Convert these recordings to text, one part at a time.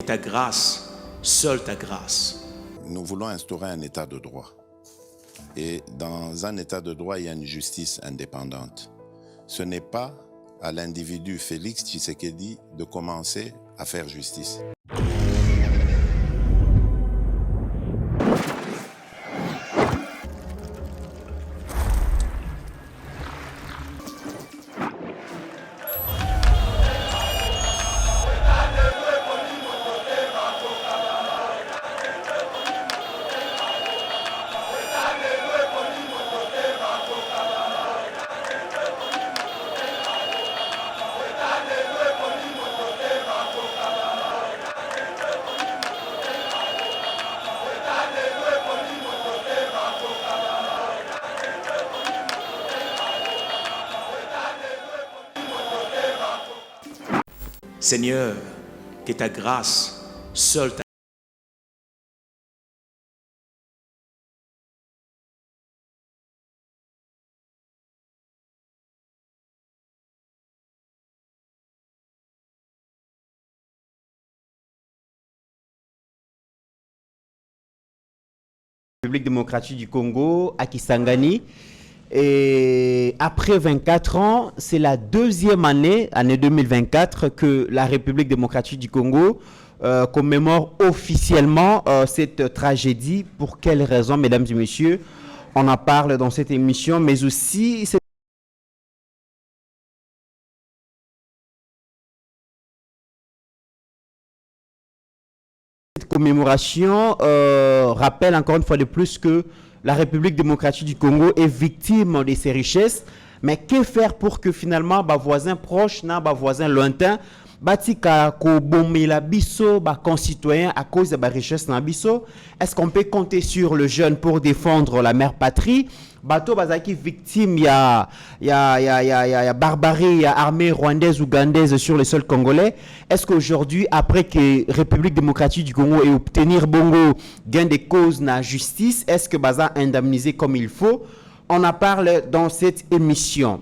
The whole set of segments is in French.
ta grâce, seule ta grâce. Nous voulons instaurer un état de droit. Et dans un état de droit, il y a une justice indépendante. Ce n'est pas à l'individu Félix Tshisekedi de commencer à faire justice. Seigneur, que ta grâce, seule ta République démocratique du Congo, à Kisangani. Et après 24 ans, c'est la deuxième année 2024, que la République démocratique du Congo commémore officiellement cette tragédie. Pour quelles raisons, mesdames et messieurs? On en parle dans cette émission, mais aussi cette commémoration rappelle encore une fois de plus que la République démocratique du Congo est victime de ses richesses. Mais que faire pour que finalement, les voisins proches, les voisins lointains, batika ko bomela biso ba concitoyens à cause de la richesse na biso? Est-ce qu'on peut compter sur le jeune pour défendre la mère patrie? Bato bazaki victime ya barbarie, ya armée rwandaise ougandaise sur le sol congolais. Est-ce qu'aujourd'hui, après que République démocratique du Congo ait obtenir bongo gain de cause na justice, est-ce que baza indemnisé comme il faut? On en parle dans cette émission.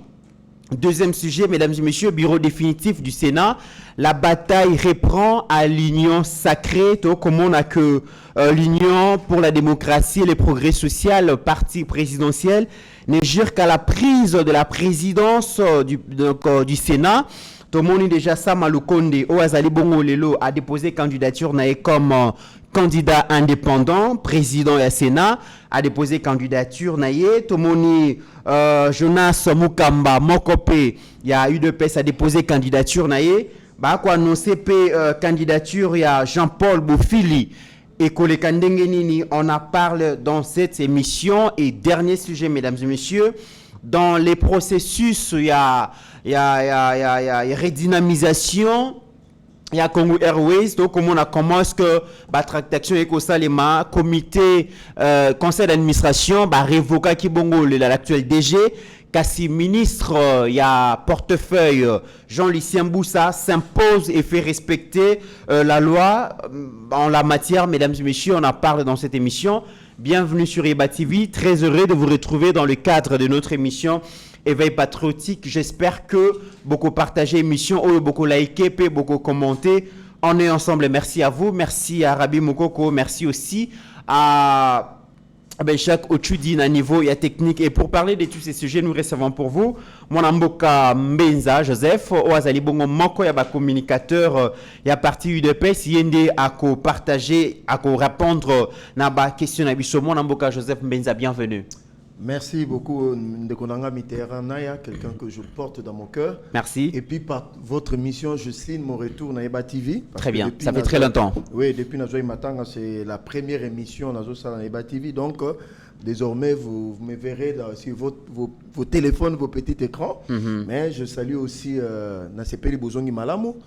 Deuxième sujet, mesdames et messieurs, bureau définitif du Sénat. La bataille reprend à l'union sacrée. Comme on a que l'union pour la démocratie et le progrès social, parti présidentiel, ne jure qu'à la prise de la présidence du Sénat. Tout le monde est déjà Sama Lukonde, Oazali Bongo Lelo, a déposé candidature comme candidat indépendant, président et Sénat, a déposé candidature naïe. Tout le monde Jonas Mukamba, Mokope, il y a UDPS a déposé candidature naïe. Bah quoi annoncé candidature, il y a Jean-Paul Boufili et Kole Kandengenini. On en parle dans cette émission. Et dernier sujet, mesdames et messieurs, dans les processus, il y a redynamisation. Il y a Congo Airways, donc comment est-ce que la tractation éco-salema, comité, conseil d'administration, révoca Kibongo, l'actuel DG, Kassi ministre, il y a portefeuille, Jean-Lucien Boussa s'impose et fait respecter la loi en la matière. Mesdames et messieurs, on en parle dans cette émission. Bienvenue sur Eba TV, très heureux de vous retrouver dans le cadre de notre émission Éveil patriotique. J'espère que beaucoup partagez l'émission, beaucoup liké, beaucoup commenté. On est ensemble. Merci à vous. Merci à Rabi Mokoko. Merci aussi à chaque Ochudi à niveau et à technique. Et pour parler de tous ces sujets, nous recevons pour vous mon amboka Mbenza Joseph, Oazali Bongo Moko, il y a un communicateur, il y a parti UDPS, il y a partager, à répondre à la question. Mon amboka Joseph Mbenza, bienvenue. Merci beaucoup, Ndekonanga Mitterrand, quelqu'un que je porte dans mon cœur. Merci. Et puis par votre mission, je signe mon retour dans Eba TV. Très bien, ça fait très longtemps. Oui, depuis Nazoï Matanga, c'est la première émission dans Eba TV. Donc, désormais, vous me verrez sur vos téléphones, vos petits écrans. Mais je salue aussi Nasepeli Bozongi Malamo.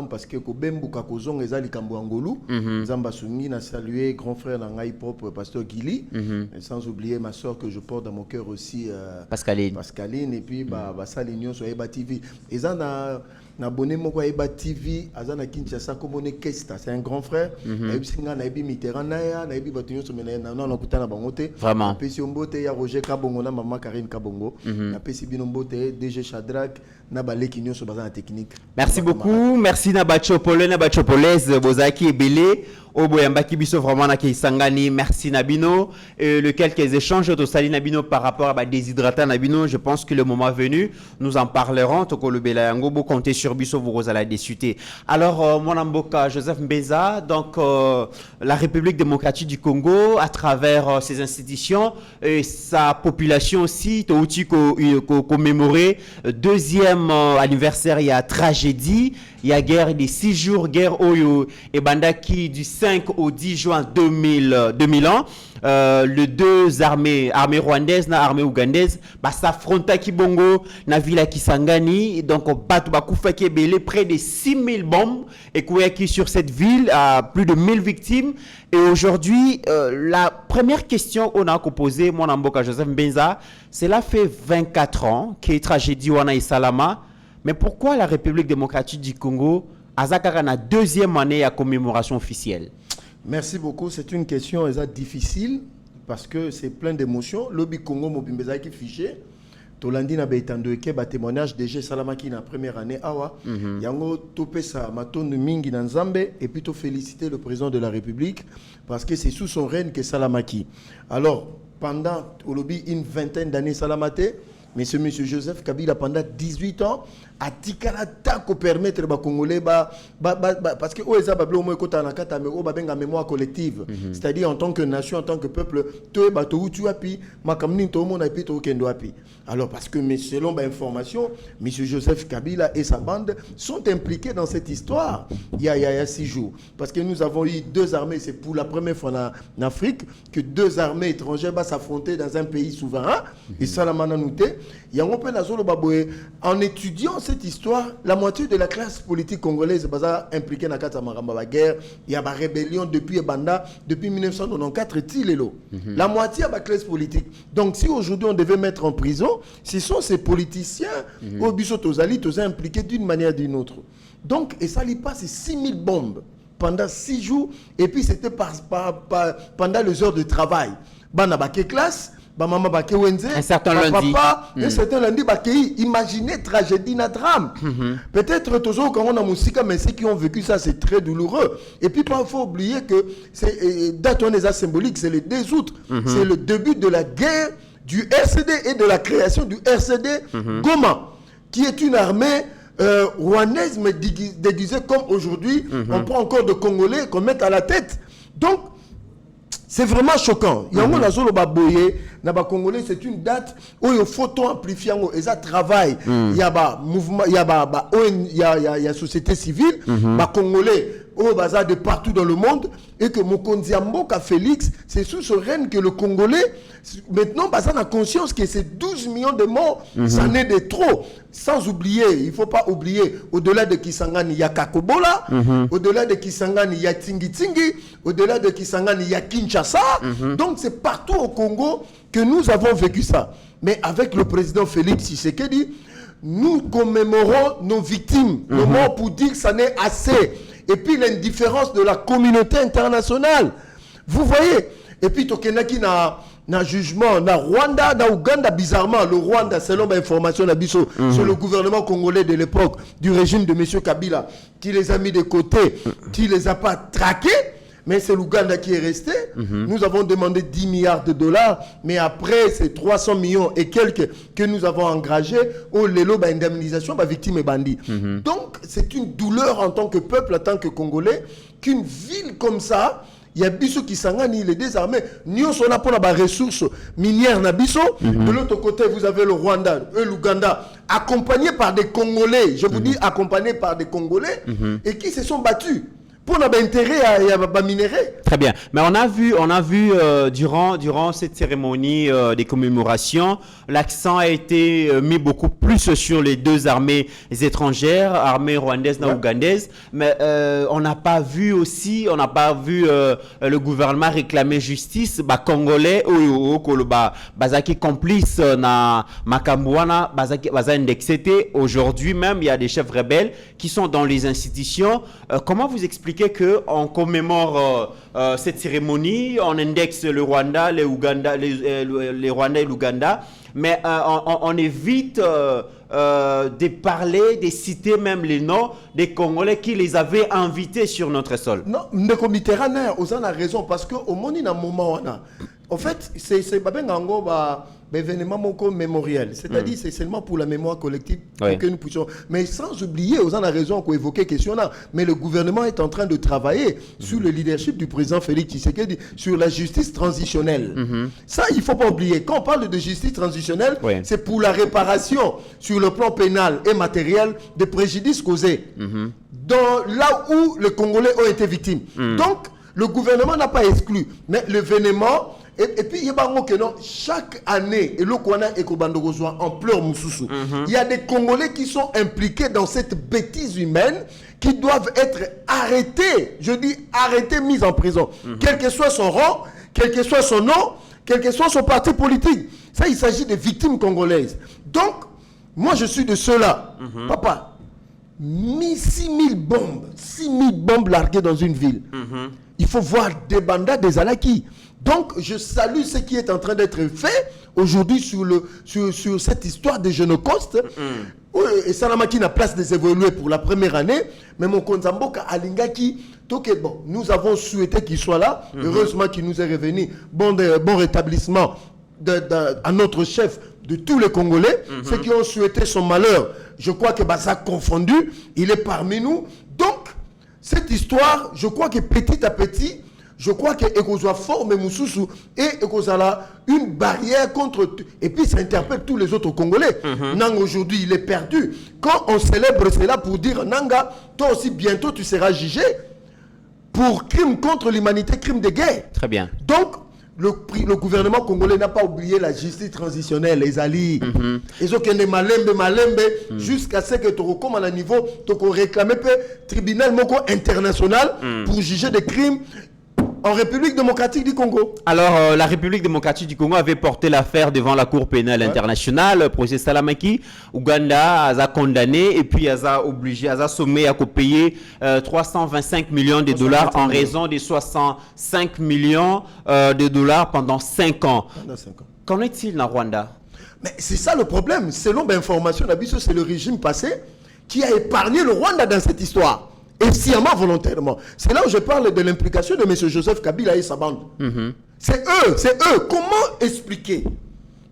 Parce que Kobembu Kakozong ezali kambo angolu Nzamba Sungi na salué grand frère Nangai propre pasteur Gili et sans oublier ma soeur que je porte dans mon cœur aussi Pascaline et puis Basalignon sur Eba TV et ça abonné moko Eba TV azana Kinshasa comme on est Kesta, c'est un grand frère. Et singa na ebi Mitterrand na ya na ebi batunyo so mena na kutana bangote. Vraiment. Pesi mbote ya Roger Kabongo na maman Karine Kabongo. Na pesi bino mbote DG Shadrack na baleki nyonso bazana technique. Merci beaucoup, merci na bachopole na bachopolaise bozaki ebele. Oboyambaki biso vraiment na Kisangani, merci Nabino. Le quelques échanges au Sali Nabino par rapport à déshydratant Nabino, je pense que le moment venu, nous en parlerons. Toko le Belayango, beau compter sur biso, vous allez discuter. Alors, mon amboka Joseph Mbeza, donc la République démocratique du Congo, à travers ses institutions et sa population aussi, Touti commémorer deuxième anniversaire, il y a tragédie. Il y a guerre des 6 jours, guerre Oyo et Bandaki du 5 au 10 juin 2001. Les deux armées rwandaises et armée ougandaise, s'affrontent qui Bongo, na ville Kisangani. Donc, on bat près de 6000 bombes et qui sur cette ville, plus de 1000 victimes. Et aujourd'hui, la première question qu'on a posée, mon amboka Joseph Mbenza, cela fait 24 ans qu'il y a tragédie Wana et Salama. Mais pourquoi la République démocratique du Congo a la deuxième année à commémoration officielle? Merci beaucoup. C'est une question difficile parce que c'est plein d'émotions. Lobby Congo Mobimbeza qui fiché. Tolandi na beitando ke ba témoignage DG Salamaki na première année awa. Yango topé sa matonde mingi na Nzambe et puis to féliciter le président de la République parce que c'est sous son règne que Salamaki. Alors pendant au lobby une vingtaine d'années Salamate. Mais ce monsieur Joseph Kabila, pendant 18 ans, a tikalata permettre aux Congolais, parce que eux, ils ont mémoire collective. C'est-à-dire en tant que nation, en tant que peuple, alors parce que selon l'information, monsieur Joseph Kabila et sa bande sont impliqués dans cette histoire il y a 6 jours. Parce que nous avons eu 2 armées, c'est pour la première fois en Afrique que 2 armées étrangères vont s'affronter dans un pays souverain. Et ça, la mananouté. En étudiant cette histoire, la moitié de la classe politique congolaise est impliquée dans la guerre. Il y a une rébellion depuis Banda, depuis 1994, la moitié de la classe politique. Donc si aujourd'hui on devait mettre en prison, ce sont ces politiciens qui sont impliqués d'une manière ou d'une autre. Donc, et ça lui passe 6000 bombes pendant 6 jours, et puis c'était pendant les heures de travail. Banabake classe, maman bake wenze, un certain lundi. Un certain lundi bakei, imaginez tragédie na drame. Peut-être toujours quand on a musique, mais ceux qui ont vécu ça, c'est très douloureux. Et puis il faut oublier que c'est date on est symbolique, c'est le 2 août, c'est le début de la guerre du RCD et de la création du RCD Goma, qui est une armée rwandaise mais déguisée comme aujourd'hui. On prend encore de Congolais qu'on met à la tête. Donc c'est vraiment choquant. Il y a un zolo baboye, naba Congolais, c'est une date où il faut amplifier et ça travaille. Il y a mouvement, il y a société civile, Congolais au bazar de partout dans le monde, et que Mokonzi Mboka Félix, c'est sous ce règne que le Congolais maintenant bazar a conscience que c'est 12 millions de morts, ça n'est de trop. Sans oublier, il ne faut pas oublier, au-delà de Kisangani, il y a Kakobola, au-delà de Kisangani, il y a Tingi, au-delà de Kisangani, il y a Kinshasa. Donc c'est partout au Congo que nous avons vécu ça. Mais avec le président Félix Tshisekedi, nous commémorons nos victimes, nos morts pour dire que ça n'est assez. Et puis l'indifférence de la communauté internationale. Vous voyez? Et puis Tokenaki na jugement na Rwanda, na Ouganda, bizarrement le Rwanda, selon ma information sur le gouvernement congolais de l'époque du régime de M. Kabila, qui les a mis de côté, qui les a pas traqués, mais c'est l'Ouganda qui est resté. Nous avons demandé 10 milliards de dollars, mais après ces 300 millions et quelques que nous avons engagés, oh l'élo ba indemnisation ba victime et bandit. Donc c'est une douleur en tant que peuple, en tant que Congolais, qu'une ville comme ça. Il y a Bisso qui s'engage, les désarmés. Nous sommes pour la ressources minières na Bisso. De l'autre côté, vous avez le Rwanda, l'Ouganda, accompagnés par des Congolais. Je vous dis accompagnés par des Congolais et qui se sont battus. Pour notre intérêt à minérer. Très bien. Mais on a vu durant cette cérémonie des commémorations, l'accent a été mis beaucoup plus sur les deux armées étrangères, armée rwandaise et ougandaise. Mais on n'a pas vu le gouvernement réclamer justice, congolais ou bazaki complice na makambouana, bazaki indexé. Aujourd'hui même, il y a des chefs rebelles qui sont dans les institutions. Comment vous expliquez qu'on commémore cette cérémonie, on indexe le Rwanda, les Rwandais et l'Ouganda, mais on évite de parler, de citer même les noms des Congolais qui les avaient invités sur notre sol. Non, le comité on a raison parce qu'au moment en fait, c'est événement mémoriel. C'est-à-dire c'est seulement pour la mémoire collective pour que nous puissions. Mais sans oublier, on a raison qu'on évoquait question là. Mais le gouvernement est en train de travailler sur le leadership du président Félix Tshisekedi, sur la justice transitionnelle. Ça, il ne faut pas oublier. Quand on parle de justice transitionnelle, c'est pour la réparation sur le plan pénal et matériel des préjudices causés là où les Congolais ont été victimes. Donc, le gouvernement n'a pas exclu. Mais l'événement. Et puis, il y a que non, chaque année, et le Kwana et Kobandogozwa en pleure Moussoussou. Il y a des Congolais qui sont impliqués dans cette bêtise humaine qui doivent être arrêtés. Je dis arrêtés, mis en prison. Quel que soit son rang, quel que soit son nom, quel que soit son parti politique. Ça, il s'agit des victimes congolaises. Donc, moi, je suis de ceux-là. Papa, 6 000 bombes larguées dans une ville. Il faut voir des bandats, des alakis. Donc, je salue ce qui est en train d'être fait aujourd'hui sur cette histoire des Génocostes. Et Salamaki n'a place de s'évoluer pour la première année. Mais mon Konzamboka Alingaki, nous avons souhaité qu'il soit là. Heureusement qu'il nous est revenu. Bon rétablissement à notre chef de tous les Congolais. Ceux qui ont souhaité son malheur, je crois que Bassa confondu, il est parmi nous. Donc, cette histoire, je crois que petit à petit, je crois que Ekozwa forme Moussoussou et Ekozala une barrière contre. Et puis ça interpelle tous les autres Congolais. Nang aujourd'hui, il est perdu. Quand on célèbre cela pour dire Nanga, toi aussi bientôt tu seras jugé pour crime contre l'humanité, crime de guerre. Très bien. Donc, le gouvernement congolais n'a pas oublié la justice transitionnelle, les alliés. Ils ont qu'un malembe, jusqu'à ce que tu recommandes à niveau, tu réclames le tribunal international pour juger des crimes en République démocratique du Congo. Alors, la République démocratique du Congo avait porté l'affaire devant la Cour pénale internationale. Procès Salamaki, Ouganda a condamné et puis a obligé, a sommé à payer 325 millions de dollars en raison des 65 millions de dollars pendant 5 ans. Qu'en est-il dans Rwanda? Mais c'est ça le problème. Selon l'information d'Abisso, c'est le régime passé qui a épargné le Rwanda dans cette histoire. Et sciemment, volontairement. C'est là où je parle de l'implication de M. Joseph Kabila et sa bande. C'est eux. Comment expliquer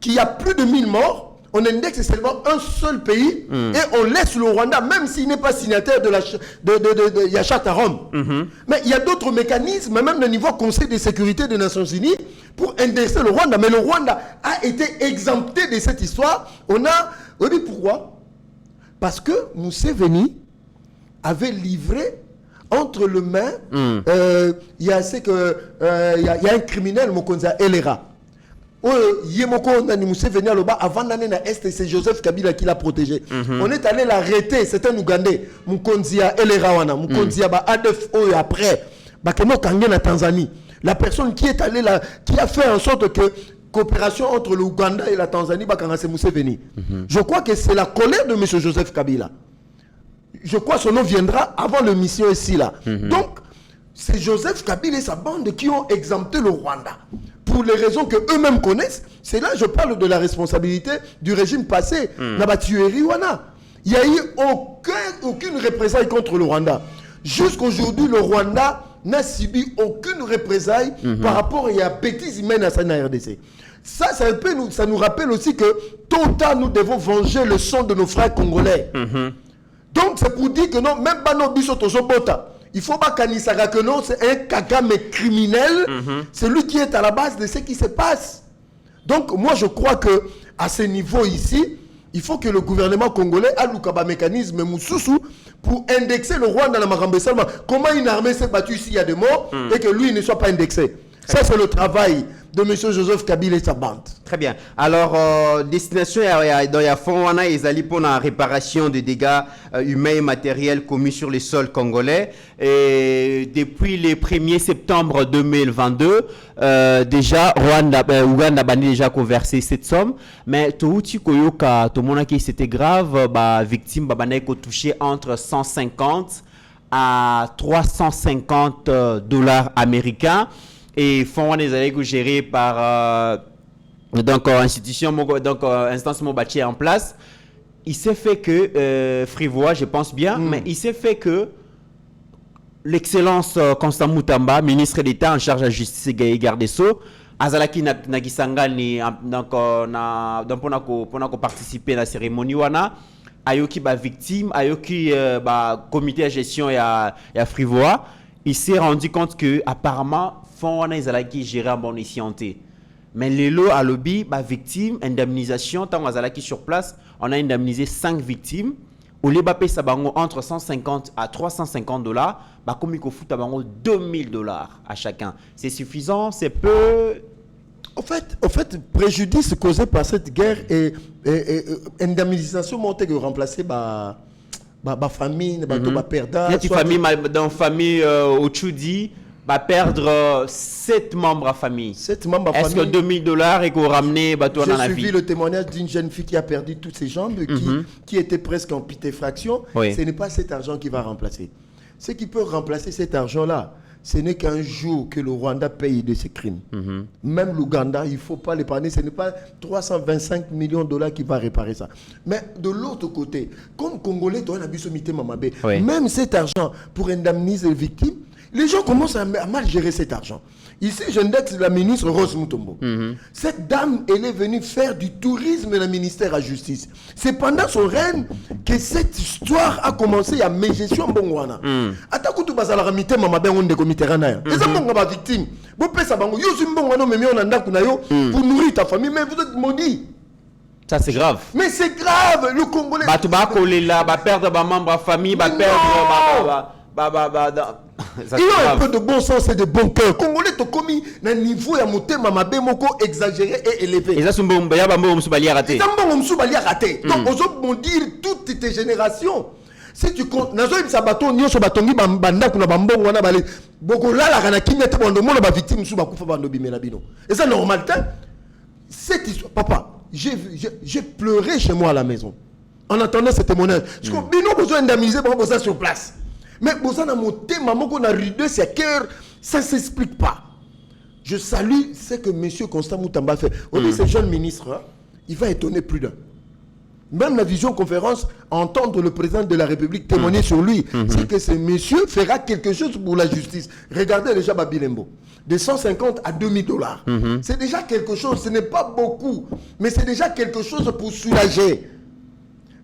qu'il y a plus de 1000 morts, on indexe seulement un seul pays et on laisse le Rwanda, même s'il n'est pas signataire de Yachat à Rome. Mais il y a d'autres mécanismes, même au niveau Conseil de sécurité des Nations Unies, pour indexer le Rwanda. Mais le Rwanda a été exempté de cette histoire. On dit pourquoi? Parce que Museveni avait livré entre les mains, il y a un criminel, Mokonza Elera. Avant l'année na Est, c'est Joseph Kabila qui l'a protégé. On est allé l'arrêter, c'est un Ougandais, Mukonzia Elera wana, Mukonzia ba ADF après, bakeno kangé na Tanzanie. La personne qui est allée là, qui a fait en sorte que coopération entre l'Ouganda et la Tanzanie, bakanga c'est Museveni. Je crois que c'est la colère de M. Joseph Kabila. Je crois que son nom viendra avant le mission ici là. Donc, c'est Joseph Kabila et sa bande qui ont exempté le Rwanda. Pour les raisons que eux-mêmes connaissent, c'est là que je parle de la responsabilité du régime passé. Il n'y a eu aucune représailles contre le Rwanda. Jusqu'aujourd'hui, le Rwanda n'a subi aucune représaille par rapport à la bêtise humaine à sa RDC. Ça nous rappelle aussi que tôt ou tard, nous devons venger le sang de nos frères congolais. Donc, c'est pour dire que non, même pas nos bisotozobota. Il ne faut pas qu'Anissaga que non, c'est un caca mais criminel. C'est lui qui est à la base de ce qui se passe. Donc, moi, je crois que à ce niveau ici, Il faut que le gouvernement congolais ait un mécanisme moussoussou pour indexer le Rwanda dans la Marambé seulement. Comment une armée s'est battue s'il y a des morts et que lui ne soit pas indexé. Ça, c'est le travail de M. Joseph Kabila et sa bande. Très bien. Alors, destination, il y a fonds, ils allaient pour la réparation des dégâts humains et matériels commis sur les sols congolais. Et depuis le 1er septembre 2022, déjà, Ouganda a déjà conversé cette somme. Mais tout le monde qui c'était grave, victime, touché entre 150 à 350 dollars américains. Et fonds des années gérés par institution instance bâtie en place. Il s'est fait que Frivois, je pense bien, mais il s'est fait que l'excellence Constant Moutamba, ministre d'État en charge de la justice et garde des Sceaux, azalaki nagisangani pour participer à la cérémonie wana ayoki ba victime ayoki ba comité de gestion ya Frivois. Il s'est rendu compte que apparemment fonds wana ezalaki géré en bonne escienté. Mais les lots à lobby, victime, indemnisation, tant qu'on sur place, on a indemnisé 5 victimes. Au lieu de ça entre 150 à 350 dollars, comme il faut foutre 2000 dollars à chacun. C'est suffisant, c'est peu. En fait, préjudice causé par cette guerre et indemnisation montée que remplacer famine, perdant. Il y a une famille au Tchoudi. Va perdre 7 membres à famille. 7 membres à famille. Est-ce que 2000 dollars et qu'on ramener dans la vie? J'ai suivi le témoignage d'une jeune fille qui a perdu toutes ses jambes, qui était presque en pitéfraction. Oui. Ce n'est pas cet argent qui va remplacer. Ce qui peut remplacer cet argent-là, ce n'est qu'un jour que le Rwanda paye de ses crimes. Même l'Ouganda, il ne faut pas l'épargner. Ce n'est pas 325 millions de dollars qui va réparer ça. Mais de l'autre côté, comme Congolais, même cet argent pour indemniser les victimes, les gens commencent à mal gérer cet argent. Ici, j'indexe la ministre Rose Mutombo. Cette dame, elle est venue faire du tourisme dans le ministère de la Justice. C'est pendant son règne que cette histoire a commencé à me gestion bongwana. Atakutu bazala ramite mama ben on de comité rana. Les gens sont victimes. Vous payez ça bango. Yo zimbongwana mais on anda kunayo pour nourrir ta famille mais vous êtes maudits. Ça c'est grave. Mais c'est grave, le Congolais. Perdre ma membre à famille, perdre il y a un peu de bon sens et de bon cœur. Congolais te commis d'un niveau à monter mamabe moko exagéré et élevé. Et ça c'est bon raté. Donc on dire toutes tes générations. Si tu comptes nazo imsa baton nyo so batongi banda kuna bambongo wana bale boko la la kana kinya te bondo mona ba victime sou ba kufa bando bimela bino. Et ça normal cette histoire papa, j'ai pleuré chez moi à la maison en entendant ce témoignage. Je crois bino besoin d'indemniser pour ça sur place. Mais ça n'a monté, maman qu'on a ridé ses cœurs, ça ne s'explique pas. Je salue ce que M. Constant Moutamba fait. On dit ce jeune ministre, il va étonner plus d'un. Même la vision conférence, entendre le président de la République témoigner sur lui, c'est que ce monsieur fera quelque chose pour la justice. Regardez déjà Babilembo, de 150 à 2000 dollars. C'est déjà quelque chose, ce n'est pas beaucoup, mais c'est déjà quelque chose pour soulager.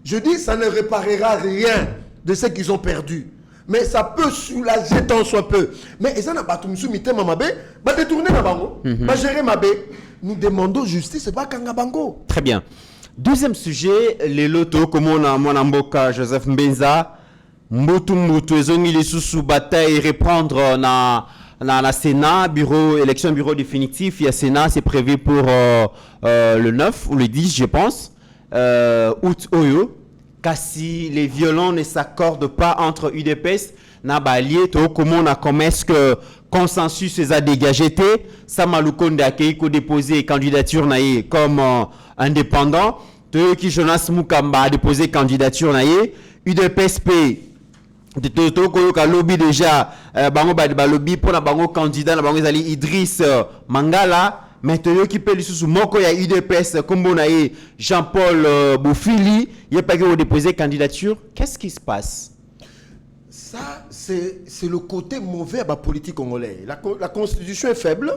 Je dis, ça ne réparera rien de ce qu'ils ont perdu. Mais ça peut soulager tant soit peu. Mais ils n'ont pas tout mité mamabe, va détourner na bango, va gérer mabe. Nous demandons justice, c'est pas kangabango. Très bien. Deuxième sujet, les lotos comme on a mon amboka Joseph Mbenza, Mbutu ezongi les sous bataille reprendre na Sénat, élection bureau définitif, il y a Sénat, c'est prévu pour le 9 ou le 10 je pense, août oyo. Si les violents ne s'accordent pas entre UDPS na balié to comment on a comme est-ce que consensus les a dégagé ça malukonde akei ko déposer candidature naé comme indépendant to qui Jonas Mukamba a déposé candidature naé UDPSP de to ko ka lobby déjà bango ba lobby pour na bango candidat na bango ezali Idriss Mangala. Maintenant, qui peut sous moko ya UDPS comme on a Jean-Paul Boufili, il n'y a pas que déposer candidature. Qu'est-ce qui se passe? Ça, c'est le côté mauvais de la politique congolaise. La constitution est faible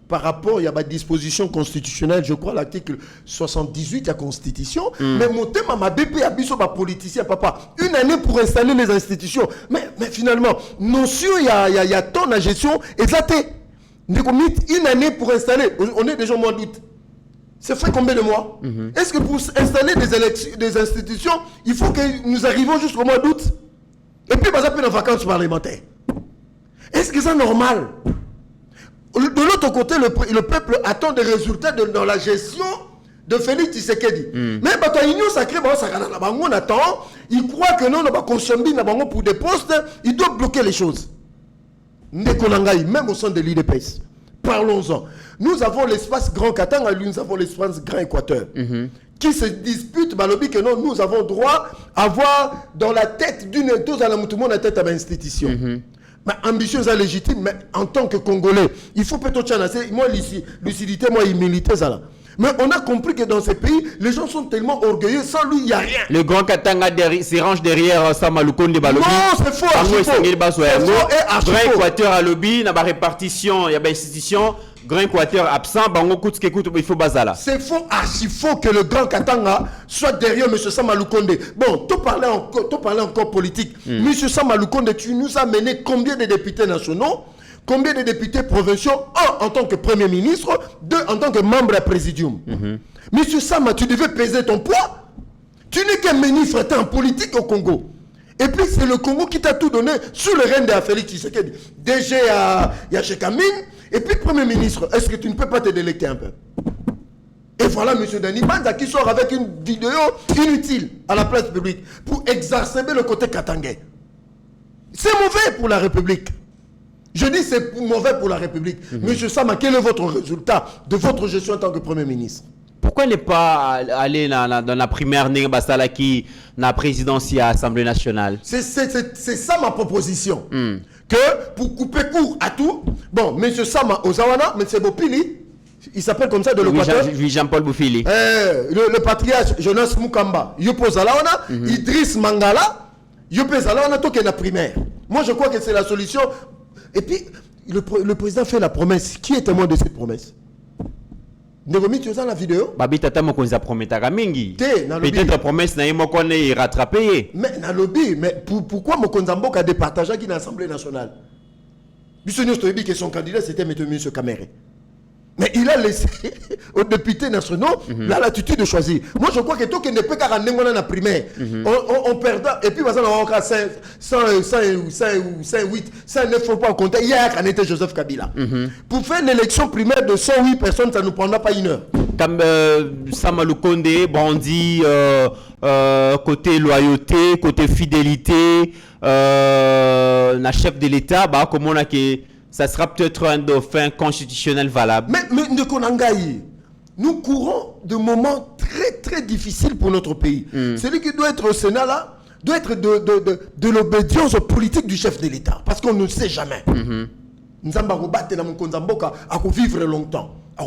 par rapport, il y a des dispositions constitutionnelles, je crois, l'article 78 de la constitution. Mais mon thème, ma BP a biso ba politicien, papa. Une année pour installer les institutions. Mais finalement, notion, il y a ton la gestion, et ça une année pour installer. On est déjà au mois d'août. Ça fait combien de mois? Est-ce que pour installer des institutions, il faut que nous arrivions jusqu'au mois d'août? Et puis, par exemple, en vacances parlementaires. Est-ce que c'est normal? De l'autre côté, le peuple attend des résultats dans la gestion de Félix Tshisekedi. Mais quand l'Union sacrée, on attend, il croit que non, on va consommer pour des postes, il doit bloquer les choses. Même au sein de l'IDPS. Parlons-en. Nous avons l'espace Grand Katanga, nous avons l'espace Grand Équateur. Qui se disputent, que non, nous avons droit à avoir dans la tête d'une dose à la moutoumon la tête à l'institution. Mais ambitieuse et légitime, mais en tant que Congolais, il faut peut-être chancer. Moi, lucidité, moi, humilité, ça là. Mais on a compris que dans ces pays, les gens sont tellement orgueilleux, sans lui, il n'y a rien. Le Grand Katanga se range derrière Samaloukonde de Balobi. Non, c'est faux, Grand Équateur à lobby, dans la répartition, il y a une institution. Grand Équateur absent, il faut bazala. C'est faux, archi faux que le Grand Katanga soit derrière M. Samaloukonde. Bon, tu parlais encore politique. M. Samaloukonde, tu nous as mené combien de députés nationaux, combien de députés provinciaux, un en tant que Premier ministre, deux en tant que membre du Présidium. M. Sama, tu devais peser ton poids. Tu n'es qu'un ministre en politique au Congo. Et puis c'est le Congo qui t'a tout donné sous le règne de Félix Tshisekedi. DG à Yachekamine. Et puis, Premier ministre, est-ce que tu ne peux pas te délecter un peu? Et voilà M. Dani Banza qui sort avec une vidéo inutile à la place publique pour exacerber le côté katangais. C'est mauvais pour la République. Je dis c'est mauvais pour la République. Monsieur Sama, quel est votre résultat de votre gestion en tant que Premier ministre? Pourquoi ne pas aller dans la primaire Basala qui la présidence à l'Assemblée nationale? C'est ça ma proposition. Que pour couper court à tout, bon, M. Sama Ozawana, M. Bopili, il s'appelle comme ça de l'Équateur. Oui, Jean-Paul Bopili. Le patriarche Jonas Mukamba, Yopo Zalawana, Idriss Mangala, Yopo Zalawana, tout qui est la primaire. Moi, je crois que c'est la solution. Et puis, le président fait la promesse. Qui est témoin de cette promesse? Negomi, tu as la vidéo? Babi tata mokonza prometaka mingi. Peut-être la promesse na yemo kone rattrapé. Mais na lobby, mais pourquoi Mokonza Mboka a départagé qui dans l'Assemblée nationale? Bissonio Stoyebi que son candidat c'était M. Kamere. Mais il a laissé aux députés nationaux la latitude de choisir. Moi je crois que tout qui ne peut qu'à rendre dans la primaire. On perdant et puis on a 108, 109 faut pas en compter. Hier on était Joseph Kabila. Pour faire une élection primaire de 108 personnes, ça ne nous prendra pas une heure. Comme Samaloukonde, Bandi, côté loyauté, côté fidélité, la chef de l'État, comme on a que ça sera peut-être un dauphin constitutionnel valable. Mais Ndekonangaï, nous courons de moments très très difficiles pour notre pays. Celui qui doit être au Sénat là, doit être de l'obédience politique du chef de l'État. Parce qu'on ne sait jamais. Nzamba Robate na Mokonza Mboka a vivre longtemps. Ça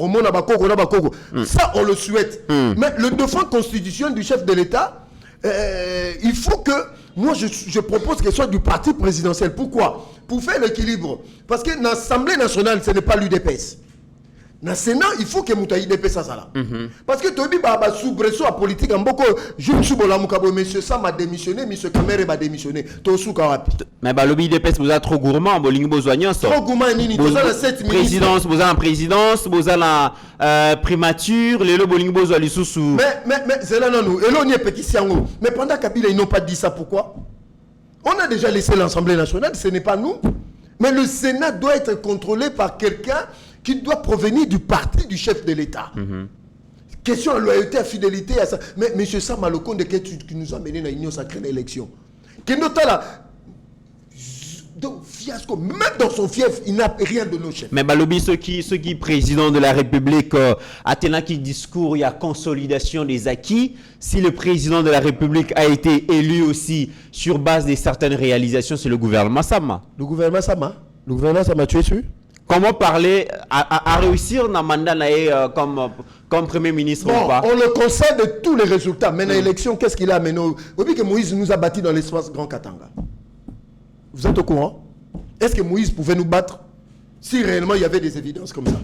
on le souhaite. Mais le dauphin constitutionnel du chef de l'État, il faut que moi je propose que ce soit du parti présidentiel. Pourquoi? Pour faire l'équilibre. Parce que dans l'Assemblée nationale, ce n'est pas l'UDPS. Dans le Sénat, il faut que Moutaï UDPS ça là. Parce que Tobi Baba soubresso à politique en beaucoup, je me suis dit monsieur Sam a démissionné, monsieur Kamere va démissionner. Mais le UDPS vous êtes trop gourmand, bolingo besoin trop gourmand nini, vous avez 7 présidence, vous avez présidence, vous avez la primature, les bolingo besoin les sous. Mais c'est là non, et là on y est petit siango. Mais pendant Kabila ils n'ont pas dit ça, pourquoi? On a déjà laissé l'Assemblée nationale, ce n'est pas nous. Mais le Sénat doit être contrôlé par quelqu'un qui doit provenir du parti du chef de l'État. Question à loyauté, à fidélité, à ça. Mais M. Samaloukonde qui nous a mené dans l'Union sacrée d'élection. Qui nous a là. Donc, fiasco, même dans son fief, il n'a rien de nos chefs. Mais Balobi, ceux qui président de la République, Athéna qui discours, il y a consolidation des acquis. Si le président de la République a été élu aussi sur base de certaines réalisations, c'est le gouvernement Sama. Le gouvernement Sama? Le gouvernement Sama, tu es sûr? Comment parler à réussir dans le mandat comme Premier ministre ou pas? On le concède tous les résultats. Mais dans l'élection, qu'est-ce qu'il a amené? Vous voyez que Moïse nous a battus dans l'espace Grand Katanga. Vous êtes au courant? Est-ce que Moïse pouvait nous battre si réellement il y avait des évidences comme ça?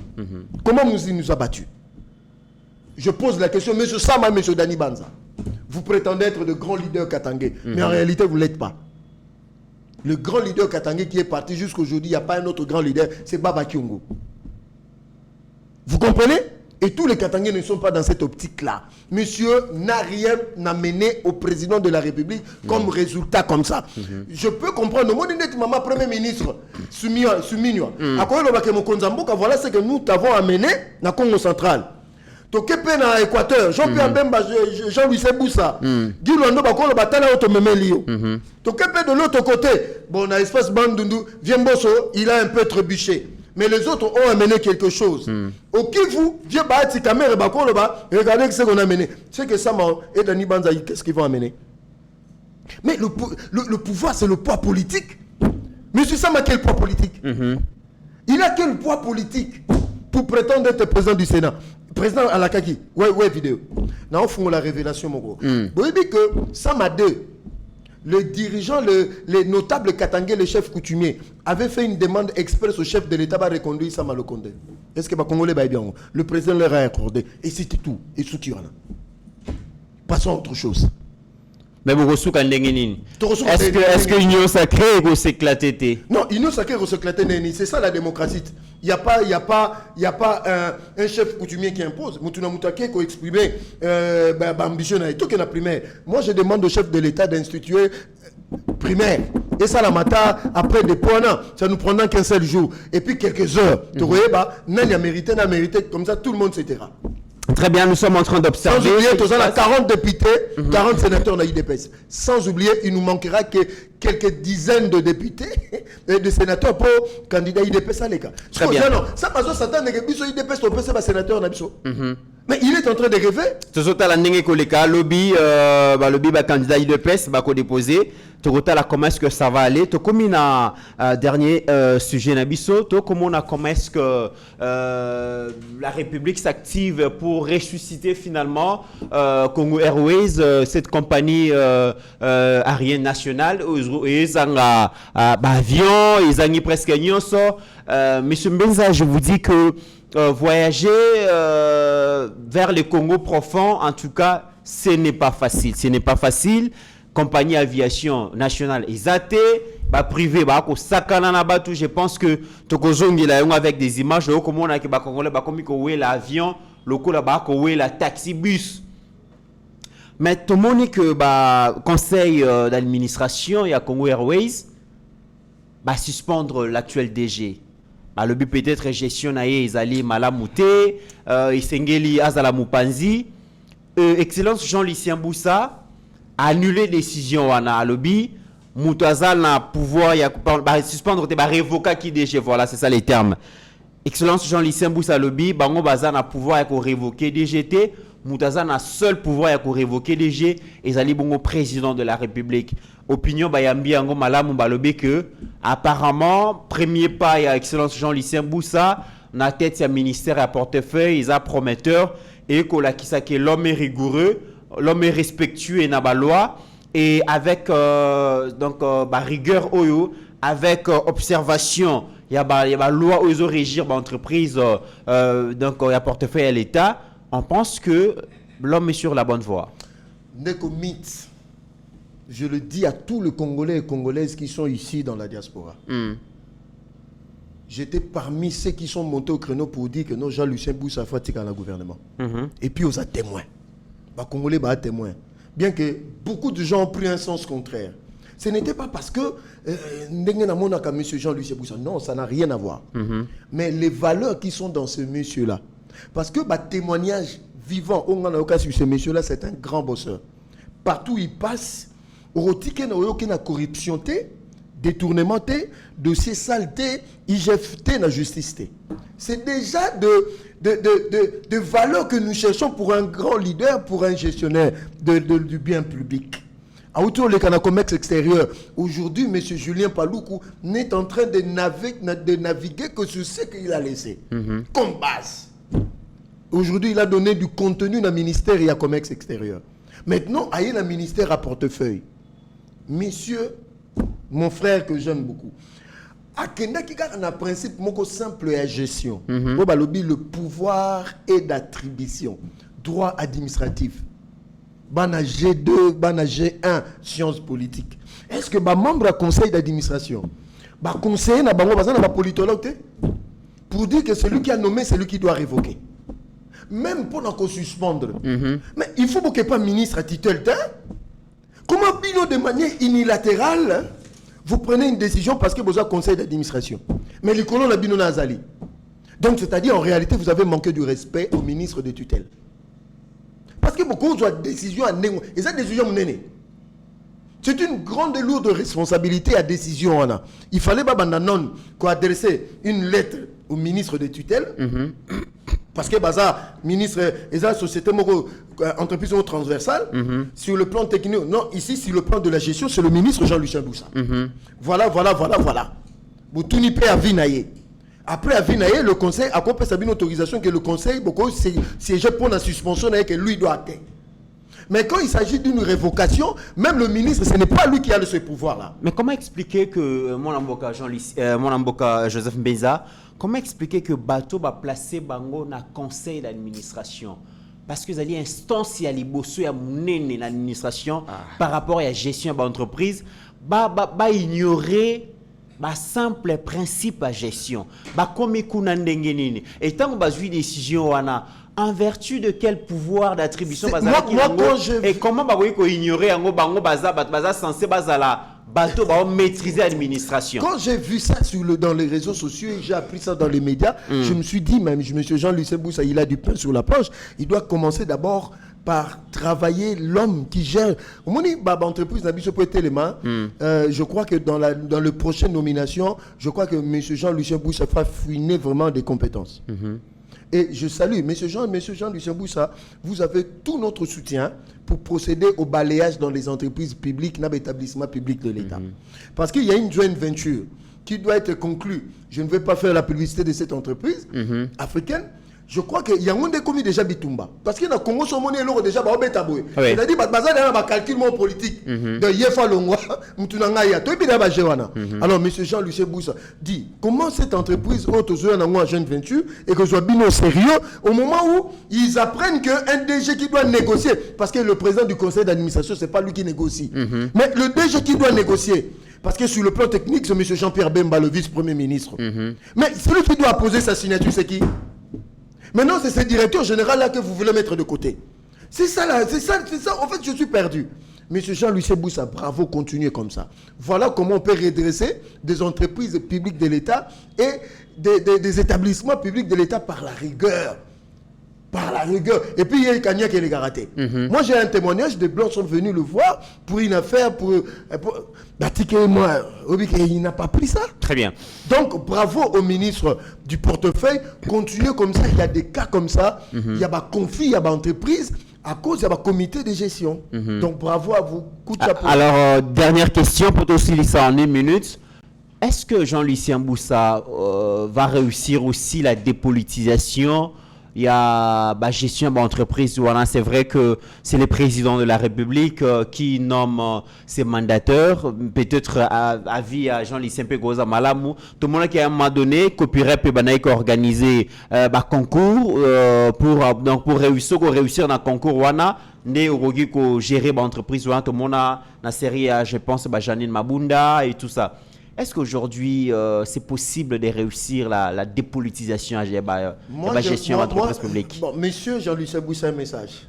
Comment Moïse nous a battus? Je pose la question, M. Sama, M. Dani Banza. Vous prétendez être de grands leaders katangais, mais en réalité, vous ne l'êtes pas. Le grand leader katangais qui est parti jusqu'aujourd'hui, il n'y a pas un autre grand leader, c'est Baba Kyungu. Vous comprenez? Et tous les Katangais ne sont pas dans cette optique-là. Monsieur n'a rien amené au président de la République comme résultat comme ça. Je peux comprendre. Moi, maman premier ministre, Suminwa, voilà ce que nous t'avons amené dans le Congo central. Tokepe na Équateur, Jean-Pierre Bemba, Jean-Louis Seboussa, Guy Luando Bakolo Batala Otomemelio. Tokepe de l'autre côté, bon, na espace Bandundu, Viemboso, il a un peu trébuché. Mais les autres ont amené quelque chose. Au Kivu, Dieu Bahati Kamer et Bakolo Ba, regardez ce qu'on a amené. C'est que Sama et Dani Banzaï, qu'est-ce qu'ils vont amener? Mais le pouvoir, c'est le poids politique. Monsieur Sama, quel poids politique? Il a quel poids politique pour prétendre être président du Sénat? Président Alakaki, ouais, vidéo. Là, on fait la révélation, mon gros. Vous voyez que Sama 2, le dirigeant, les notables Katangais, les chefs coutumiers, avaient fait une demande express au chef de l'État pour reconduire Sama Lokonde. Est-ce que les Congolais va bien? Le président leur a accordé. Et c'était tout. Et ce qui en a. Passons à autre chose. Mais vous est-ce que l'union sacrée va s'éclater? Non, l'union sacrée va s'éclater. C'est ça la démocratie. Il n'y a pas un chef coutumier qui impose. Moutuna Moutake qui a exprimé ambition à tout qu'il a primaire. Moi, je demande au chef de l'État d'instituer primaire. Et ça, la matin, après des points, ça nous prendra qu'un seul jour. Et puis quelques heures. Tu vois, n'a mérité, comme ça, tout le monde s'étira. Très bien, nous sommes en train d'observer. Sans oublier, nous avons 40 députés, 40 sénateurs dans l'IDPS. Sans oublier, il nous manquera que quelques dizaines de députés et de sénateurs pour candidat IDPS à l'écart. Très bien. Non, ça passe au Satan, IDPS, on peut se sénateur, mais il est en train de rêver. Total lobby candidat IDPS va déposer. Total comment est-ce que ça va aller? To comme na dernier sujet nabiso, to comment est-ce que la République s'active pour ressusciter finalement Congo Airways, cette compagnie aérienne nationale, ils ont avion, ils ont presque Monsieur Mbenza, je vous dis que voyager vers le Congo profond, en tout cas, ce n'est pas facile. Ce n'est pas facile. Compagnie aviation nationale Izate, privé, je pense que avec des images, comme on a l'avion, le taxi bus. Mais tout le monde que conseil d'administration et à Congo Airways suspendre l'actuel DG. Le but peut-être gestion Izali Malamouté, Isengeli Azala Mupanzi, Excellence Jean-Lucien Boussa, annuler décision wana lobby Moutazal na pouvoir suspendre révoquer qui DG, voilà, c'est ça les termes. Excellence Jean-Lucien Boussa lobby bango baza na pouvoir ya révoquer DGT, Moutazal na seul pouvoir ya révoquer DG ezali bongo président de la République. Opinion bayambi yango malamu balobi que apparemment premier pas ya Excellence Jean-Lucien Boussa na tête ya ministère à portefeuille, ils a prometteur et que l'homme est rigoureux, l'homme est respectueux et n'a pas loi et avec rigueur oyo, avec observation, il y a loi aux régir l'entreprise donc il y a portefeuille à l'État. On pense que l'homme est sur la bonne voie. Neko mythe. Je le dis à tous les Congolais et Congolaises qui sont ici dans la diaspora. J'étais parmi ceux qui sont montés au créneau pour dire que non, Jean-Lucien Boussa fatigue à la gouvernement. Et puis aux témoins. Congolais témoins. Bien que beaucoup de gens ont pris un sens contraire. Ce n'était pas parce que M. Jean-Lucien Boussa. Non, ça n'a rien à voir. Mais les valeurs qui sont dans ce monsieur-là. Parce que témoignage vivant, on a cas sur ce monsieur-là, c'est un grand bosseur. Partout où il passe, il y a corruption, détournement, dossier saleté, IGFT, la justice. C'est déjà de valeurs que nous cherchons pour un grand leader, pour un gestionnaire du bien public. Autour des Canacomex extérieurs, aujourd'hui, M. Julien Paloukou n'est en train de naviguer que sur ce qu'il a laissé comme base. Aujourd'hui, il a donné du contenu dans le ministère et à Comex extérieur. Maintenant, il y a un ministère à portefeuille. Monsieur, mon frère que j'aime beaucoup, Akenda qui a un principe simple et à gestion. Le pouvoir et d'attribution. Droit administratif. Bana G2, Bana G1, sciences politiques. Est-ce que membre du conseil d'administration, conseiller na politologue pour dire que celui qui a nommé, c'est lui qui doit révoquer. même pour nous suspendre. Mais il faut que pas ministre à titre. Comment bino de manière unilatérale, vous prenez une décision parce que vous avez un conseil d'administration. Mais les colons la bino nazali. Donc c'est-à-dire en réalité vous avez manqué du respect au ministre de tutelle. Parce que beaucoup de décisions à négo. Et cette décision c'est une grande et lourde responsabilité à décision. Il fallait adresser une lettre au ministre de tutelle. Parce que baza ministre et la société entreprise transversale sur le plan technique. Non, ici sur le plan de la gestion, c'est le ministre Jean-Lucien Boussa. Voilà. Vous tout n'y peut à Vinaye. Après à Vinaye, le conseil a compris une autorisation que le conseil beaucoup siège pour la suspension et que lui doit atteindre. Mais quand il s'agit d'une révocation, même le ministre, ce n'est pas lui qui a ce pouvoir-là. Mais comment expliquer que mon amboka Joseph Mbeza, comment expliquer que Bato va placer Bango dans le conseil d'administration? Parce que les instances y a l'administration par rapport à la gestion de l'entreprise, ignorer le simple principe de gestion. Et tant que vous avez décision, en vertu de quel pouvoir d'attribution et comment vous ignorer censé maîtriser l'administration? Quand j'ai vu ça dans les réseaux sociaux et j'ai appris ça dans les médias, je me suis dit, même M. Jean-Lucien Boussa, il a du pain sur la planche, il doit commencer d'abord par travailler l'homme qui gère. Entreprise je crois que dans la prochaine nomination, je crois que M. Jean-Lucien Boussa fera fouiner vraiment des compétences. Et je salue, M. Jean-Lucien Boussa, vous avez tout notre soutien pour procéder au balayage dans les entreprises publiques, dans l'établissement public de l'État. Parce qu'il y a une joint venture qui doit être conclue. Je ne vais pas faire la publicité de cette entreprise africaine. Je crois qu'il y a un des commis déjà Bitumba. Parce que dans le Congo, son monnaie est déjà Baobétaboué. C'est-à-dire que le calcul politique de Yefa Longwa, alors, M. Jean-Lucien Boussa dit comment cette entreprise haute aux jeune venture et que soit bien au sérieux au moment où ils apprennent qu'un DG qui doit négocier, parce que le président du conseil d'administration, ce n'est pas lui qui négocie, mais le DG qui doit négocier. Parce que sur le plan technique, c'est M. Jean-Pierre Bemba, le vice-premier ministre. Mais celui qui doit poser sa signature, c'est qui? Maintenant, c'est ce directeur général-là que vous voulez mettre de côté. C'est ça, là. C'est ça. En fait, je suis perdu. Monsieur Jean-Lucien Boussa, bravo, continuez comme ça. Voilà comment on peut redresser des entreprises publiques de l'État et des établissements publics de l'État par la rigueur. Par la rigueur. Et puis, il y a Kanya qui est raté. Moi, j'ai un témoignage, des Blancs sont venus le voir pour une affaire, pour moi, il n'a pas pris ça. Très bien. Donc, bravo au ministre du portefeuille. Continuez comme ça. Il y a des cas comme ça. Il y a des conflits, il y a des entreprises. À cause d'un comité de gestion. Donc, bravo à vous. Coup de chapeau. Alors, dernière question pour aussi ça en une minute. Est-ce que Jean-Lucien Boussa va réussir aussi la dépolitisation? Il y a la gestion d'entreprise. C'est vrai que c'est le président de la République qui nomme ses mandateurs. Peut-être à vie à Jean-Lucien Pegoza Malamou. Tout le monde qui à un moment donné, copyright peut organiser un concours pour réussir dans le concours. Né au gérer l'entreprise. Tout le monde a la série, je pense, Janine Mabunda et tout ça. Est-ce qu'aujourd'hui, c'est possible de réussir la dépolitisation de la gestion de l'entreprise publique? Bon, monsieur Jean-Lucien Boussa, un message.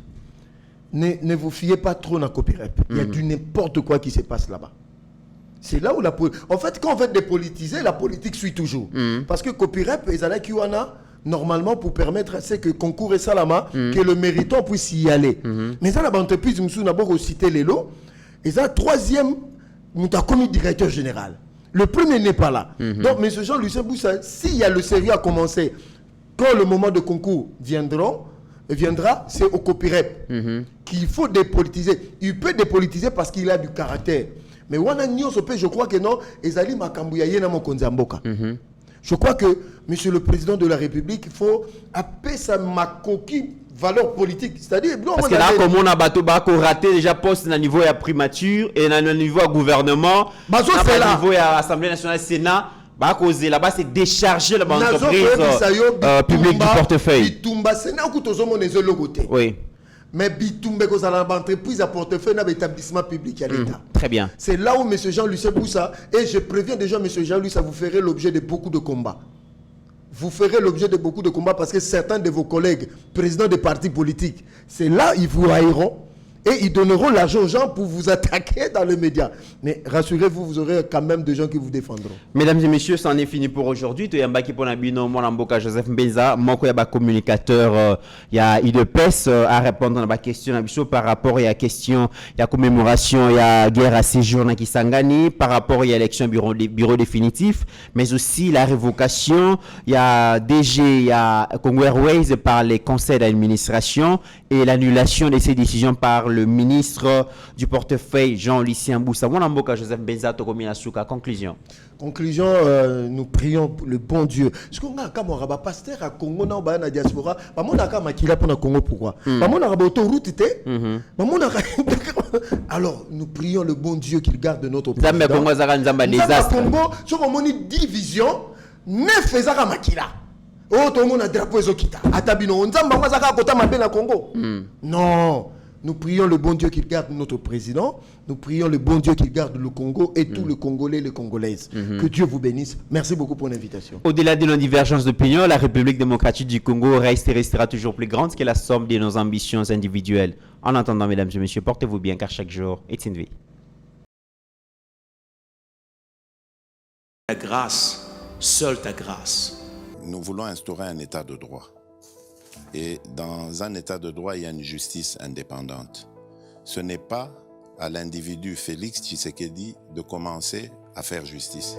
Ne vous fiez pas trop dans la copyright. Il y a du n'importe quoi qui se passe là-bas. C'est là où la politique... En fait, quand on veut dépolitiser, la politique suit toujours. Parce que copyright, ils allaient normalement pour permettre à ce que concours et salama, que le méritant puisse y aller. Mais ça, l'entreprise, nous avons cité les lots. Et ça, troisième, nous avons commis directeur général. Le premier n'est pas là. Donc, M. Jean-Lucien Boussa, s'il y a le sérieux à commencer, quand le moment de concours viendra, c'est au copyright qu'il faut dépolitiser. Il peut dépolitiser parce qu'il a du caractère. Mais je crois que non, Ezali Makambouyaye na Mokonzamboka. Je crois que, Monsieur le Président de la République, il faut appeler ça makoki valeur politique. C'est-à-dire, parce que là, comme on a raté déjà poste dans le niveau de la primature et dans le niveau du gouvernement, dans le niveau de l'Assemblée nationale, Sénat, là-bas, c'est décharger l'entreprise publique du portefeuille. Oui. Mais Bitumbe, l'entreprise à portefeuille dans l'établissement public à l'État. Très bien. C'est là où M. Jean-Lucien Boussa, et je préviens déjà M. Jean-Lucien, ça vous ferait l'objet de beaucoup de combats. vous ferez l'objet de beaucoup de combats parce que certains de vos collègues, présidents des partis politiques, c'est là ils vous haïront et ils donneront l'argent aux gens pour vous attaquer dans les médias. Mais rassurez-vous, vous aurez quand même des gens qui vous défendront. Mesdames et messieurs, c'en est fini pour aujourd'hui. Toyambaki Ponabino, Molamboka Joseph Mbenza, Moko Yaba communicateur, il y a IDPS à répondre à la question par rapport à la question, il y a commémoration, il y a guerre à séjour dans Kisangani, par rapport à l'élection bureau définitif, mais aussi la révocation, il y a DG, il y a Congo Airways par les conseils d'administration et l'annulation de ces décisions par le ministre du portefeuille Jean-Lucien Boussa. Molamboka Joseph Mbenza, Tokomina Souka. Conclusion. Conclusion, nous prions le bon Dieu. Ce qu'on a comme un pasteur à Congo, dans la diaspora, on a comme Akila pour le Congo, pourquoi? On a autoroute, alors nous prions le bon Dieu qu'il garde notre président. Congo, si on a une division, ne faisons pas Makila. Oh, tout le monde a drapeau ezokita. Atabino, on zamba ngazaka kota mabe na Congo. Non. Nous prions le bon Dieu qu'il garde notre président. Nous prions le bon Dieu qu'il garde le Congo et tous les Congolais et les Congolaises. Que Dieu vous bénisse. Merci beaucoup pour l'invitation. Au-delà de nos divergences d'opinion, la République démocratique du Congo reste et restera toujours plus grande que la somme de nos ambitions individuelles. En attendant, mesdames et messieurs, portez-vous bien car chaque jour est une vie. Ta grâce, seule ta grâce. Nous voulons instaurer un état de droit. Et dans un état de droit, il y a une justice indépendante. Ce n'est pas à l'individu Félix Tshisekedi de commencer à faire justice.